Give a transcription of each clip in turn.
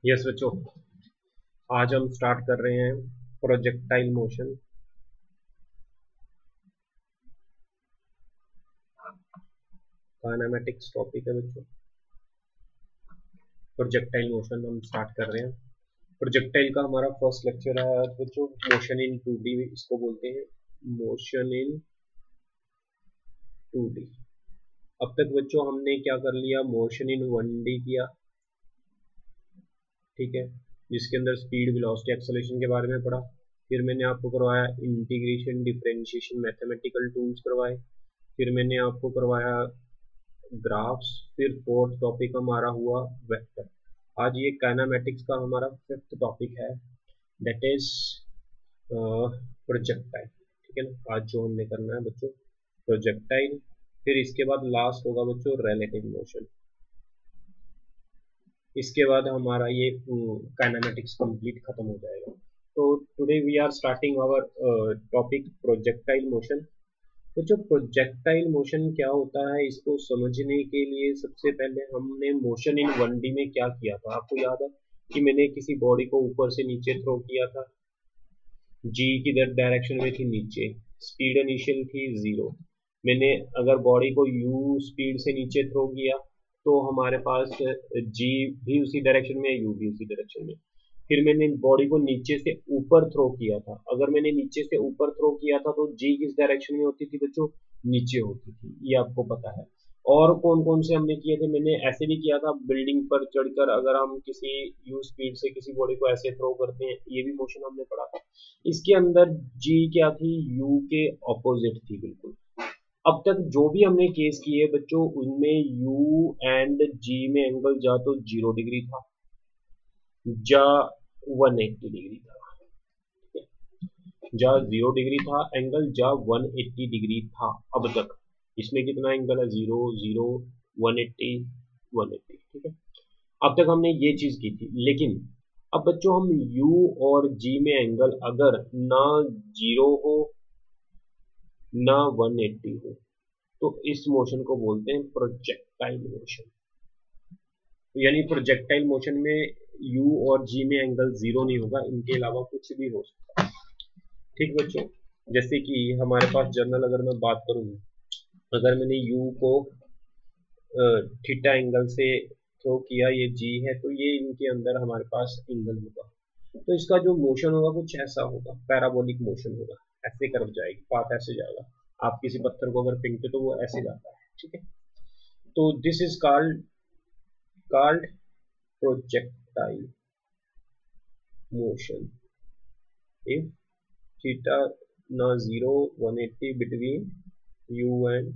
Yes बच्चों, आज हम स्टार्ट कर रहे हैं प्रोजेक्टाइल मोशन। काइनेमेटिक्स टॉपिक है बच्चों। प्रोजेक्टाइल मोशन हम स्टार्ट कर रहे हैं। प्रोजेक्टाइल का हमारा फर्स्ट लेक्चर है आज बच्चों। मोशन इन 2D इसको बोलते हैं, मोशन इन 2D। अब तक बच्चों हमने क्या कर लिया, मोशन इन 1D किया, ठीक है, जिसके अंदर स्पीड, वेलोसिटी, एक्सेलरेशन के बारे में पढ़ा। फिर मैंने आपको करवाया इंटीग्रेशन, डिफरेंशिएशन, मैथमेटिकल टूल्स करवाए। फिर मैंने आपको करवाया ग्राफ्स। फिर फोर्थ टॉपिक हमारा हुआ वेक्टर। आज ये काइनेमेटिक्स का हमारा फिफ्थ टॉपिक है, दैट इज प्रोजेक्टाइल। ठीक है ना, आज जो हमने करना है बच्चों प्रोजेक्टाइल। फिर इसके बाद लास्ट होगा बच्चों रिलेटिव मोशन। इसके बाद हमारा ये काइनेमेटिक्स कंप्लीट खत्म हो जाएगा। तो today we are starting our topic projectile motion. तो जो प्रोजेक्टाइल मोशन क्या होता है, इसको समझने के लिए सबसे पहले हमने मोशन इन 1D में क्या किया था। आपको याद है कि मैंने किसी बॉडी को ऊपर से नीचे थ्रो किया था, जी की डायरेक्शन में थी नीचे, स्पीड इनिशियल थी 0। मैंने अगर बॉडी को यू स्पीड से नीचे थ्रो किया तो हमारे पास जी भी उसी डायरेक्शन में, यू भी उसी डायरेक्शन में। फिर मैंने बॉडी को नीचे से ऊपर थ्रो किया था। अगर मैंने नीचे से ऊपर थ्रो किया था तो जी किस डायरेक्शन में होती थी बच्चों, नीचे होती थी, ये आपको पता है। और कौन कौन से हमने किए थे, मैंने ऐसे भी किया था, बिल्डिंग पर चढ़कर अगर हम किसी यू स्पीड से किसी बॉडी को ऐसे थ्रो करते हैं, ये भी मोशन हमने पढ़ा था। इसके अंदर जी क्या थी, यू के ऑपोजिट थी बिल्कुल। अब तक जो भी हमने केस किए बच्चों, उनमें यू एंड जी में एंगल जा तो 0 डिग्री था, जा 180 डिग्री था, जा 0 डिग्री था एंगल, जा 180 डिग्री था। अब तक इसमें कितना एंगल है, 0 0 180 180, ठीक है। अब तक हमने ये चीज की थी, लेकिन अब बच्चों हम U और G में एंगल अगर ना 0 हो ना 180 हो तो इस मोशन को बोलते हैं प्रोजेक्टाइल मोशन। यानी प्रोजेक्टाइल मोशन में U और G में एंगल 0 नहीं होगा, इनके अलावा कुछ भी हो सकता है। ठीक बच्चों, जैसे कि हमारे पास जर्नल अगर मैं बात करूँ, अगर मैंने U को थीटा एंगल से थ्रो किया, ये G है, तो ये इनके अंदर हमारे पास एंगल होगा। तो इसका जो मोशन होगा कुछ ऐसा होगा, पैराबोलिक मोशन होगा, ऐसे कर्व जाएगी, पाथ ऐसे जाएगा। आप किसी पत्थर को अगर फेंकते तो वो ऐसे जाता है, ठीक है। तो this is called projectile motion if theta ना 0 180 between u and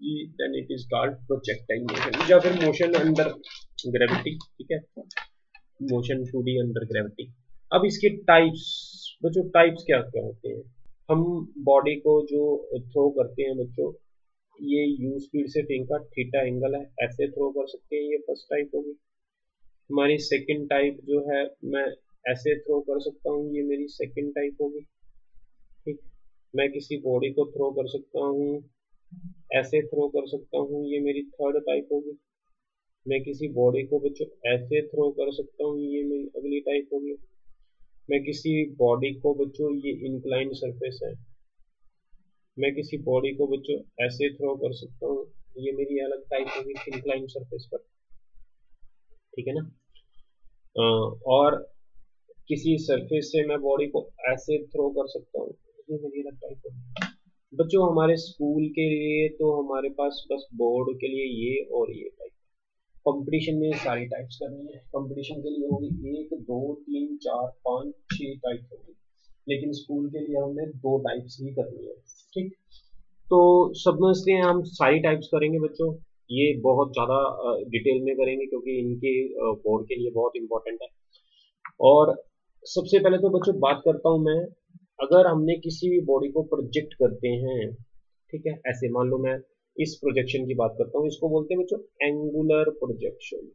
g, then it is called projectile motion, या फिर मोशन अंडर ग्रेविटी, ठीक है, मोशन 2D अंडर ग्रेविटी। अब इसके टाइप्स बच्चों, टाइप्स क्या क्या होते हैं। हम बॉडी को जो थ्रो करते हैं बच्चों, ये यू स्पीड से फेंका, थीटा एंगल है, ऐसे थ्रो कर सकते हैं, ये फर्स्ट टाइप होगी। हमारी सेकंड टाइप जो है, मैं ऐसे थ्रो कर सकता हूँ, ये मेरी सेकंड टाइप होगी, ठीक। मैं किसी बॉडी को थ्रो कर सकता हूँ, ऐसे थ्रो कर सकता हूँ, ये मेरी थर्ड टाइप होगी। मैं किसी बॉडी को बच्चों ऐसे थ्रो कर सकता हूँ, ये मेरी अगली टाइप होगी। मैं किसी बॉडी को बच्चों, ये इंक्लाइन सरफेस है, मैं किसी बॉडी को बच्चों ऐसे थ्रो कर सकता हूँ, ये मेरी अलग टाइप होगी इंक्लाइन सरफेस पर, ठीक है ना। और किसी सरफेस से मैं बॉडी को ऐसे थ्रो कर सकता हूँ, ये मेरी अलग टाइप होगी। बच्चों हमारे स्कूल के लिए तो हमारे पास बस बोर्ड के लिए ये और ये टाइप। कंपटीशन में सारी टाइप्स करनी है, कंपटीशन के लिए होगी 1 2 3 4 5 6 टाइप होगी, लेकिन स्कूल के लिए हमने 2 टाइप्स ही करनी है, ठीक। तो समझते हैं, हम सारी टाइप्स करेंगे बच्चों, ये बहुत ज़्यादा डिटेल में करेंगे क्योंकि इनके बोर्ड के लिए बहुत इंपॉर्टेंट है। और सबसे पहले तो बच्चों बात करता हूँ मैं, अगर हमने किसी भी बॉडी को प्रोजेक्ट करते हैं, ठीक है, ऐसे मान लो मैं इस प्रोजेक्शन की बात करता हूँ, इसको बोलते हैं बच्चों एंगुलर प्रोजेक्शन,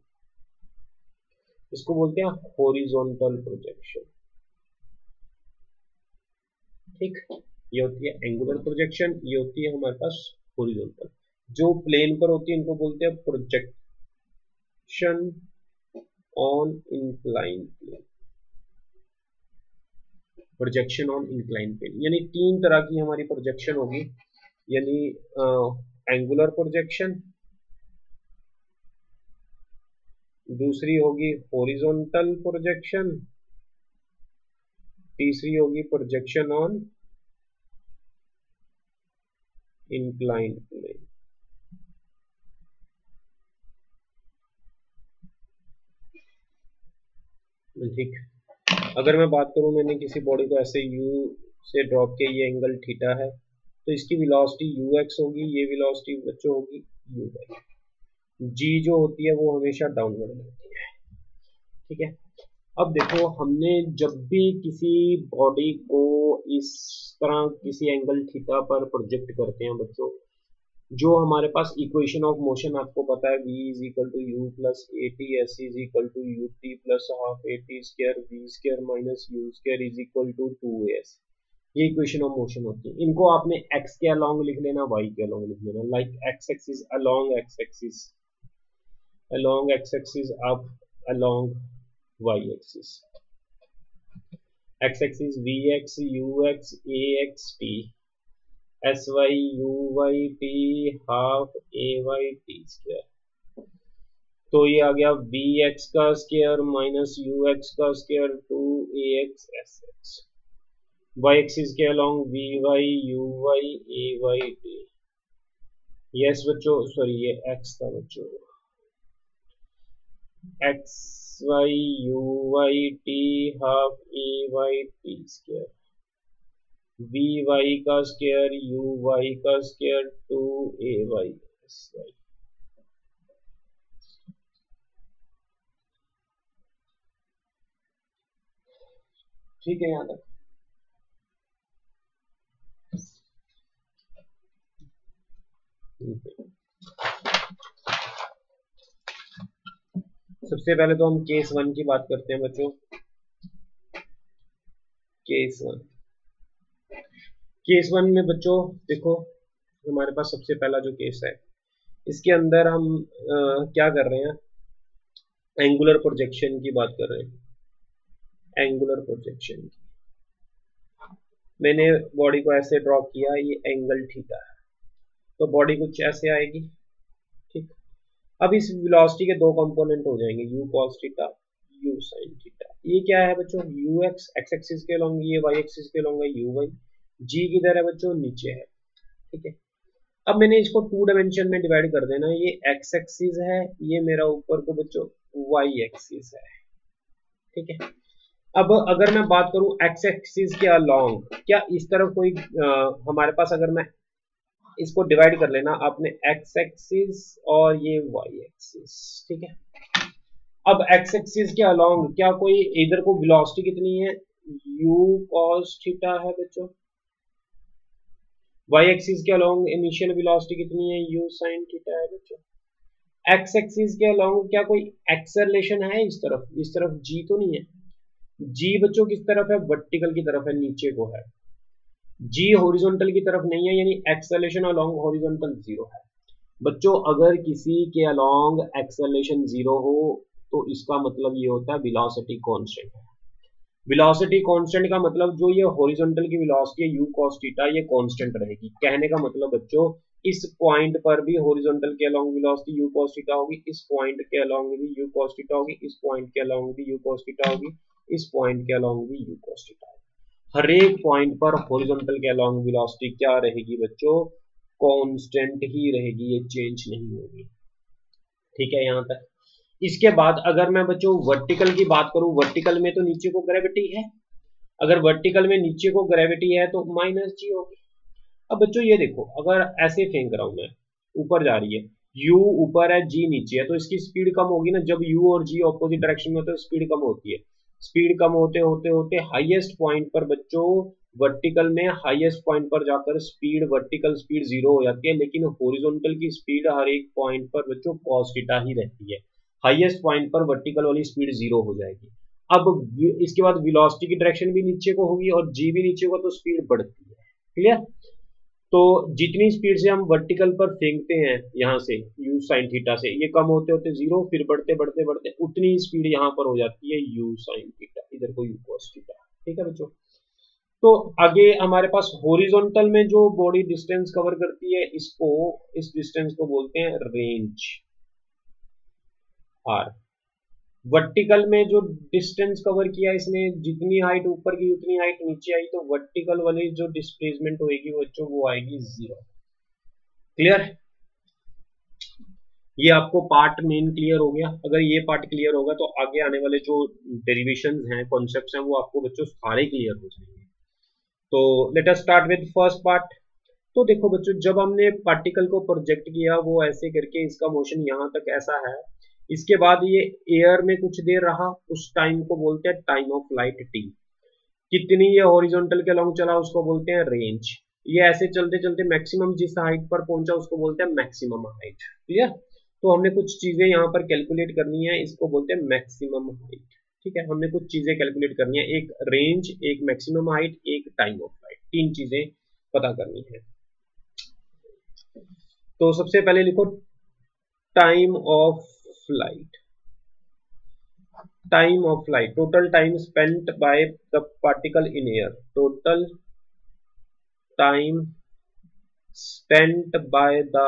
इसको बोलते हैं हॉरिजॉन्टल प्रोजेक्शन, ठीक। ये होती है एंगुलर प्रोजेक्शन, ये होती है हमारे पास हॉरिजॉन्टल। जो प्लेन पर होती है इनको बोलते हैं projection on incline plane, projection on incline plane, यानी तीन तरह की हमारी प्रोजेक्शन होगी, यानी एंगुलर प्रोजेक्शन, दूसरी होगी हॉरिजॉन्टल प्रोजेक्शन, तीसरी होगी प्रोजेक्शन ऑन इंक्लाइन प्लेन। ठीक, अगर मैं बात करूं, मैंने किसी बॉडी को ऐसे u से ड्रॉप किया, ये एंगल थीटा है, तो इसकी वेलोसिटी ux होगी, ये वेलोसिटी बच्चों होगी uy। g जो होती है वो हमेशा डाउनवर्ड होती है। ठीक है, अब देखो, हमने जब भी किसी बॉडी को इस तरह किसी एंगल थीटा पर प्रोजेक्ट करते हैं बच्चों, जो हमारे पास इक्वेशन ऑफ मोशन आपको पता है, v is equal to U plus A T, S is equal to U T plus half A T square, V square minus U square is equal to 2s, ये equation of motion होती है। इनको आपने x के along लिख लेना, y के along लिख लेना, like x axis along x axis, along x axis up along y axis, x axis vx ux ax t, sy uy t half ay t square, तो ये आ गया vx का स्क्वायर माइनस ux का square 2ax sx, y axis के along vy uy ay t, yes बच्चों, sorry ये x था बच्चों, xy uy t half ay t square, vy का स्क्वायर uy का स्क्वायर 2ay sy। ठीक है, यहां तक सबसे पहले तो हम केस 1 की बात करते हैं बच्चों। केस 1 में बच्चों देखो, हमारे पास सबसे पहला जो केस है, इसके अंदर हम क्या कर रहे हैं, एंगुलर प्रोजेक्शन की बात कर रहे हैं। एंगुलर प्रोजेक्शन की, मैंने बॉडी को ऐसे ड्रॉ किया, ये एंगल थीटा है, तो बॉडी कुछ ऐसे आएगी। ठीक, अब इस वेलोसिटी के दो कंपोनेंट हो जाएंगे, u cos theta, u sin theta. ये क्या है बच्चों, ux x एक्सिस के अलोंग, ये y एक्सिस के अलोंग है uy, g किधर है बच्चों, नीचे है। ठीक है, अब मैंने इसको 2 डायमेंशन में डिवाइड कर देना, ये x एक्सिस है, ये मेरा ऊपर को बच्चों y एक्सिस है। ठीक है, अब अगर मैं बात करूं x एक्सिस के अलोंग, क्या इस तरफ कोई हमारे पास, अगर मैं इसको डिवाइड कर लेना आपने, x एक्सिस और ये y एक्सिस। ठीक है, अब x एक्सिस के अलोंग क्या कोई इधर को वेलोसिटी कितनी है, u cos थीटा है बच्चों, y एक्सिस के अलोंग इनिशियल वेलोसिटी कितनी है, u sin थीटा है बच्चों। x एक्सिस के अलोंग क्या कोई एक्सेलरेशन है इस तरफ g तो नहीं है, g बच्चों किस तरफ है, वर्टिकल की तरफ है, नीचे को है, g हॉरिजॉन्टल की तरफ नहीं है, यानी एक्सेलरेशन अलोंग हॉरिजॉन्टल 0 है। बच्चों अगर किसी के अलोंग एक्सेलरेशन 0 हो तो इसका मतलब ये होता है वेलोसिटी कांस्टेंट है। वेलोसिटी कांस्टेंट का मतलब जो ये हॉरिजॉन्टल की वेलोसिटी है u cos थीटा, ये कांस्टेंट रहेगी। कहने का मतलब बच्चों, इस पॉइंट पर भी हॉरिजॉन्टल के along velocity u cos theta होगी, इस पॉइंट के अलोंग भी u cos थीटा होगी, इस पॉइंट के अलोंग भी u cos थीटा होगी, इस पॉइंट के अलोंग भी u cos थीटा होगी। हर एक पॉइंट पर हॉरिजॉन्टल के अलोंग वेलोसिटी क्या रहेगी बच्चों, कांस्टेंट ही रहेगी, ये चेंज नहीं होगी। ठीक है, यहां तक। इसके बाद अगर मैं बच्चों वर्टिकल की बात करूं, वर्टिकल में तो नीचे को ग्रेविटी है, अगर वर्टिकल में नीचे को ग्रेविटी है तो माइनस जी होगी। अब बच्चों ये देखो, अगर ऐसे फेंक रहा हूं मैं, ऊपर जा रही है, u ऊपर है, g नीचे है, तो इसकी स्पीड कम होगी ना, जब u और g ऑपोजिट डायरेक्शन में होते हैं स्पीड कम होती है। स्पीड कम होते होते होते हाईएस्ट पॉइंट पर बच्चों, वर्टिकल में हाईएस्ट पॉइंट पर जाकर स्पीड, वर्टिकल स्पीड 0 हो जाती है, लेकिन हॉरिजॉन्टल की स्पीड हर एक पॉइंट पर बच्चों cos थीटा ही रहती है। हाईएस्ट पॉइंट पर वर्टिकल वाली स्पीड 0 हो जाएगी। अब इसके बाद वेलोसिटी की डायरेक्शन भी नीचे को होगी और g भी नीचे को, तो स्पीड बढ़ती है। क्लियर? तो जितनी स्पीड से हम वर्टिकल पर फेंकते हैं यहाँ से यू साइन थीटा से, ये कम होते होते जीरो, फिर बढ़ते बढ़ते बढ़ते उतनी स्पीड यहाँ पर हो जाती है यू साइन थीटा, इधर को यू कॉस थीटा। ठीक है बच्चों। तो आगे हमारे पास हॉरिजॉन्टल में जो बॉडी डिस्टेंस कवर करती है, इसको, इस डिस्टेंस को बोलते हैं रेंज, आर। वर्टिकल में जो डिस्टेंस कवर किया इसने, जितनी हाइट ऊपर की उतनी हाइट नीचे आई, तो वर्टिकल वाली जो डिस्प्लेसमेंट होगी बच्चों वो आएगी जीरो। क्लियर? ये आपको पार्ट मेन क्लियर हो गया। अगर ये पार्ट क्लियर होगा तो आगे आने वाले जो डेरिवेशंस हैं, कॉन्सेप्ट्स हैं, वो आपको बच्चों सारे क्लियर हो जाएंगे। तो let us start with first part. तो देखो बच्चों, जब हमने पार्टिकल को प्रोजेक्ट किया वो ऐसे करके, इसका मोशन यहाँ तक ऐसा है, इसके बाद ये एयर में कुछ देर रहा, उस टाइम को बोलते हैं टाइम ऑफ फ्लाइट टी। कितनी ये हॉरिजॉन्टल के लॉन्ग चला उसको बोलते हैं रेंज। ये ऐसे चलते चलते मैक्सिमम जिस हाइट पर पहुंचा उसको बोलते हैं मैक्सिमम हाइट। क्लियर? तो हमने कुछ चीजें यहाँ पर कैलकुलेट करनी है, इसको बोलते हैं मैक्सिमम हाइट। ठीक है, हमने कुछ चीजें कैलकुलेट करनी है, एक रेंज, एक मैक्सिमम हाइट, एक टाइम ऑफ फ्लाइट, तीन चीजें पता करनी है। तो सबसे पहले लिखो time of flight. Time of flight, total time spent by the particle in air. Total time spent by the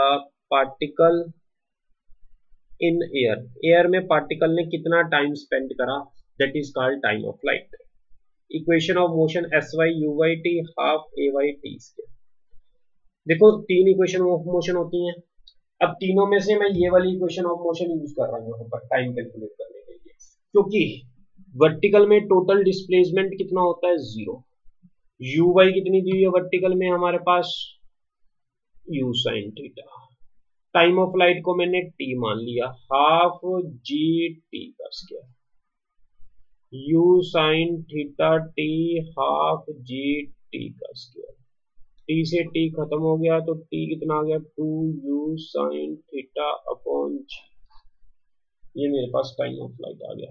particle in air. Air में पार्टिकल ने कितना टाइम स्पेंड करा, that is called time of flight. Equation of motion S Y U Y T half A Y T square. देखो तीन equation of motion होती हैं। अब तीनों में से मैं ये वाली इक्वेशन ऑफ मोशन यूज कर रहा हूँ यहाँ पर टाइम कैलकुलेट करने के लिए, क्योंकि वर्टिकल में टोटल डिस्प्लेसमेंट कितना होता है, जीरो। यू वाई कितनी दी है वर्टिकल में हमारे पास, U sine theta. Time of flight को मैंने टी मान लिया, हाफ जी टी का square. U sine theta T half G T का स्क्वायर। टी से टी खत्म हो गया तो टी कितना आ गया, two U sine theta upon G. ये मेरे पास टाइम ऑफ फ्लाइट आ गया।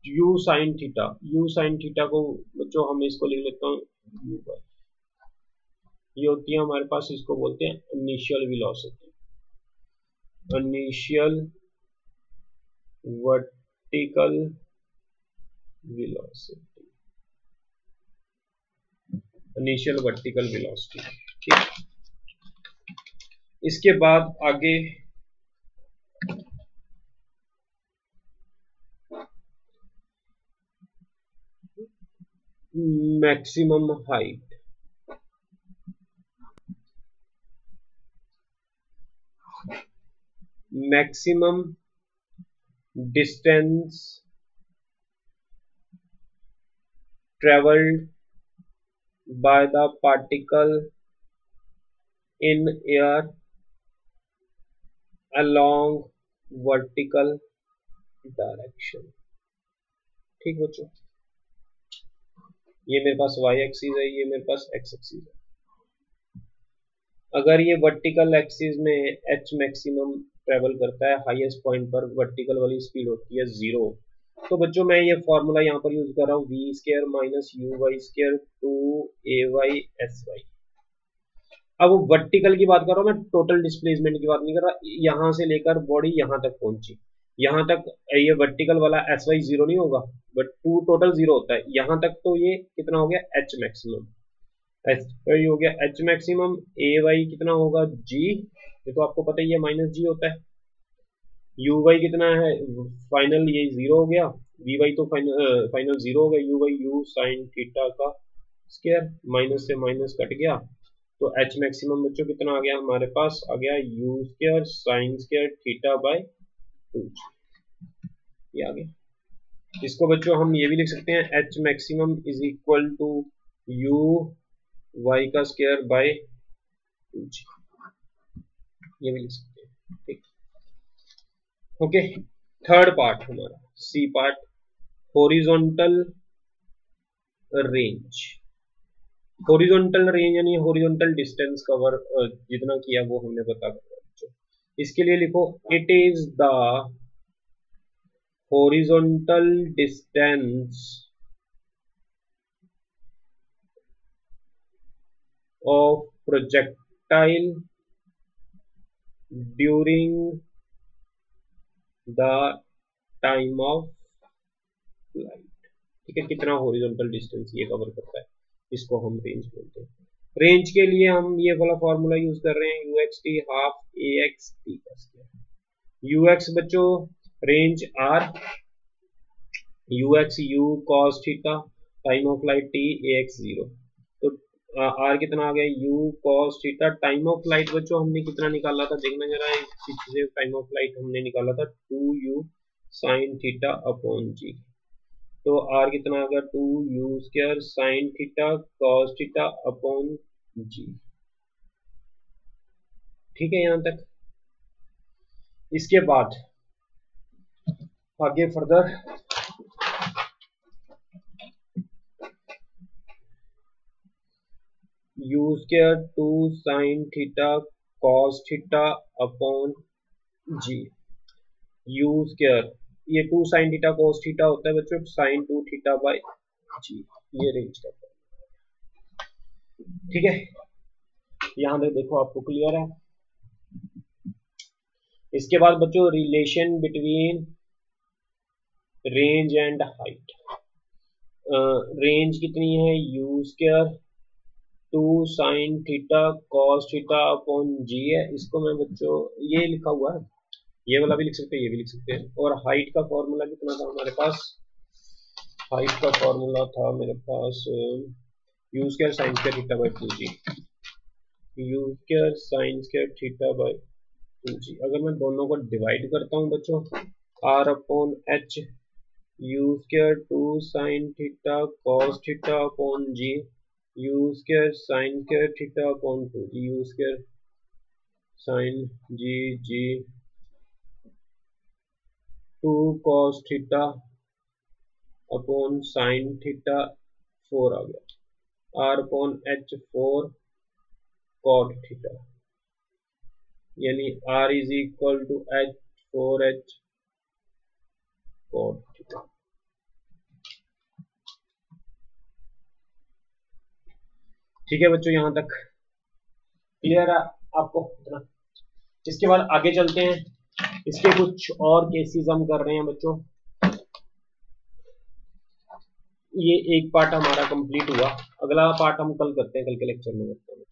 U sine theta, U sine theta को बच्चों हम इसको लिख लेता हूँ यू बाई, ये होती है हमारे पास, इसको बोलते हैं initial velocity, initial vertical velocity, initial vertical velocity. ठीक, इसके बाद आगे maximum height. Maximum distance traveled by the particle in air along vertical direction। ठीक बच्चों, ये मेरे पास y एक्सिस है, ये मेरे पास x एक्सिस है। अगर ये वर्टिकल एक्सिस में h मैक्सिमम ट्रेवल करता है, हाईएस्ट पॉइंट पर वर्टिकल वाली स्पीड होती है जीरो, तो बच्चों मैं ये फॉर्मूला यहाँ पर यूज कर रहा हूँ, V square minus U Y square two A Y S Y. अब वर्टिकल की बात कर रहा हूँ मैं, टोटल डिस्प्लेसमेंट की बात नहीं कर रहा। यहाँ से लेकर बॉडी यहाँ तक पहुंची, यहाँ तक ये वर्टिकल वाला एस वाई जीरो नहीं होगा, बट टू टोटल जीरो होता है, यहाँ तक तो ये कितना हो गया, एच मैक्सिमम। एच वाई हो गया एच मैक्सिमम, ए वाई कितना होगा जी, ये तो आपको पता ही है माइनस जी होता है। यू वाई कितना है फाइनल, ये जीरो हो गया, वी वाई तो फाइनल जीरो हो गया, you why you sine theta का स्क्वायर, माइनस से माइनस कट गया, तो एच मैक्सिमम बच्चों कितना आ गया हमारे पास, आ गया you square sine square theta by two, ये आ गया। इसको बच्चों हम ये भी लिख सकते हैं, H maximum is equal to U Y का स्क्वायर बाय टू, ये भी लिख सकते हैं। ठीक, ओके। थर्ड पार्ट हमारा C part, horizontal range. Horizontal range यानी हॉरिजॉन्टल डिस्टेंस कवर जितना किया वो हमने बता दिया। इसके लिए लिखो, it is the horizontal distance of projectile during the time of flight। ठीक है, कितना हॉरिजॉन्टल डिस्टेंस ये कवर करता है, इसको हम रेंज बोलते हैं। रेंज के लिए हम ये वाला फॉर्मूला यूज कर रहे हैं, UXT हाफ AXT का स्क्वायर। UX बच्चों range R, UX U cos theta, time of flight T, AX 0। तो R कितना आ गया, U cos theta. Time of flight बच्चों हमने कितना निकाला था, देखना जरा, टाइम ऑफ फ्लाइट हमने निकाला था 2U sin theta upon G। तो R कितना आ गया, 2U square sin theta cos theta upon G। ठीक है यहां तक। इसके बाद आगे further U square 2 sin theta cos theta upon G। U square ये 2 sin थीटा cos थीटा होता है बच्चों, sin 2 थीटा बाय G, ये रेंज का। ठीक है, यहां तक देखो आपको क्लियर है। इसके बाद बच्चों relation between range and height. Range कितनी है, U square 2 sin theta cos theta upon G है। इसको मैं बच्चों ये लिखा हुआ है, ये वाला भी लिख सकते हैं, ये भी लिख सकते हैं। और हाइट का फॉर्मूला कितना था हमारे पास, हाइट का फॉर्मूला था मेरे पास U square sin square theta by 2G, U square sin square theta by 2G। अगर मैं दोनों को डिवाइड करता हूँ बच्चों, R upon H, U square 2 sin theta cos theta upon G, U square sin square theta upon 2G, U square sin G 2 cos theta upon sin theta 4 आ गया, R upon H 4 cot theta, यानी R is equal to H 4H cot theta. ठीक है बच्चों, यहां तक clear है आपको इतना। इसके बाद आगे चलते हैं, इसके कुछ और केसेस हम कर रहे हैं बच्चों। ये एक पार्ट हमारा कंप्लीट हुआ, अगला पार्ट हम कल करते हैं, कल के लेक्चर में करते हैं।